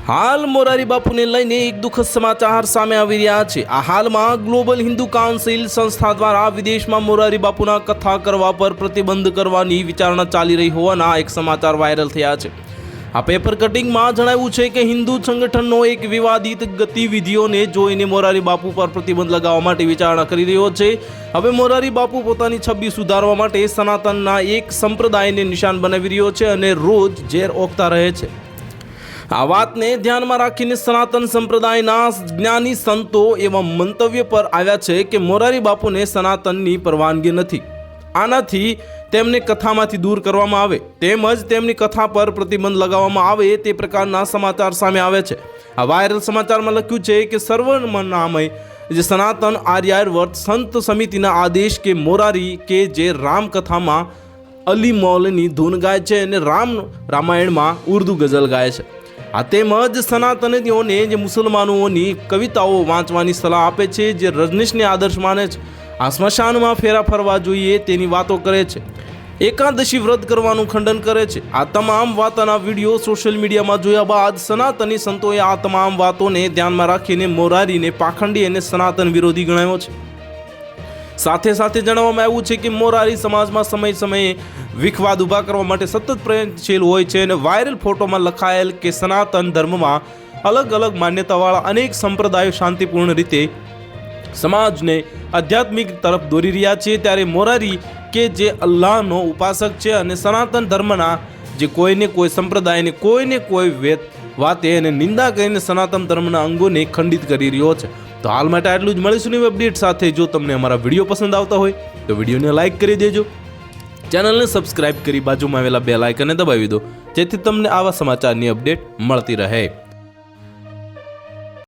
હાલ મોરારી બાપુને લઈને એક દુઃખદ સમાચાર સામે આવી રહ્યા છે। આ હાલમાં ગ્લોબલ હિન્દુ કાઉન્સિલ સંસ્થા દ્વારા વિદેશમાં મોરારી બાપુના કથા કરવા પર પ્રતિબંધ કરવાની વિચારણા ચાલી રહી હોવાના એક સમાચાર વાયરલ થયા છે। આ પેપર કટિંગમાં જણાવ્યું છે કે હિન્દુ સંગઠનનો એક વિવાદિત ગતિવિધિઓને જોઈને મોરારી બાપુ પર પ્રતિબંધ લગાવવા માટે વિચારણા કરી રહ્યો છે। હવે મોરારી બાપુ પોતાની છબી સુધારવા માટે સનાતનના એક સંપ્રદાયને નિશાન બનાવી રહ્યો છે અને રોજ ઝેર ઓકતા રહે છે। આ વાતને ધ્યાનમાં રાખીને સનાતન સંપ્રદાયના જ્ઞાની સંતો એવા મંતવ્ય પર આવ્યા છે કે મોરારી બાપુને સનાતનની પરવાનગી નથી, આનાથી તેમને કથામાંથી દૂર કરવામાં આવે તેમજ તેમની કથા પર પ્રતિબંધ લગાવવામાં આવે તે પ્રકારના સમાચાર સામે આવે છે। આ વાયરલ સમાચારમાં લખ્યું છે કે સર્વનામય જે સનાતન આર્યાવર્ત સંત સમિતિના આદેશ કે મોરારી કે જે રામકથામાં અલી મૌલની ધૂન ગાય છે અને રામાયણમાં ઉર્દુ ગઝલ ગાય છે। આ તેમજ સનાતનીઓને જે મુસલમાનોની કવિતાઓ વાંચવાની સલાહ આપે છે, જે રજનીશને આદર્શ માને છે, આ સ્મશાનમાં ફેરા ફરવા જોઈએ તેની વાતો કરે છે, એકાદશી વ્રત કરવાનું ખંડન કરે છે। આ તમામ વાતોના વિડીયો સોશિયલ મીડિયામાં જોયા બાદ સનાતની સંતોએ આ તમામ વાતોને ધ્યાનમાં રાખીને મોરારીને પાખંડી અને સનાતન વિરોધી ગણાવ્યો છે। સાથે સાથે જણાવવામાં આવ્યું છે કે મોરારી સમાજમાં સમય સમયે વિખવાદ ઊભા કરવા માટે સતત પ્રયત્નશીલ હોય છે અને વાયરલ ફોટોમાં લખાયેલ કે સનાતન ધર્મમાં અલગ અલગ માન્યતાવાળા અનેક સંપ્રદાયો શાંતિપૂર્ણ રીતે સમાજને આધ્યાત્મિક તરફ દોરી રહ્યા છે, ત્યારે મોરારી કે જે અલ્લાહનો ઉપાસક છે અને સનાતન ધર્મના જે કોઈને કોઈ સંપ્રદાયને કોઈને કોઈ વાતે અને નિંદા કરીને સનાતન ધર્મના અંગોને ખંડિત કરી રહ્યો છે। તો હાલ માટે આટલું જ, મળીશું નવી અપડેટ સાથે। જો તમને અમારા વિડીયો પસંદ આવતા હોય તો વિડીયોને લાઇક કરી દેજો, ચેનલને સબસ્ક્રાઇબ કરી બાજુમાં આવેલા બેલ આઇકનને દબાવી દો, જેથી તમને આવા સમાચારની અપડેટ મળતી રહે।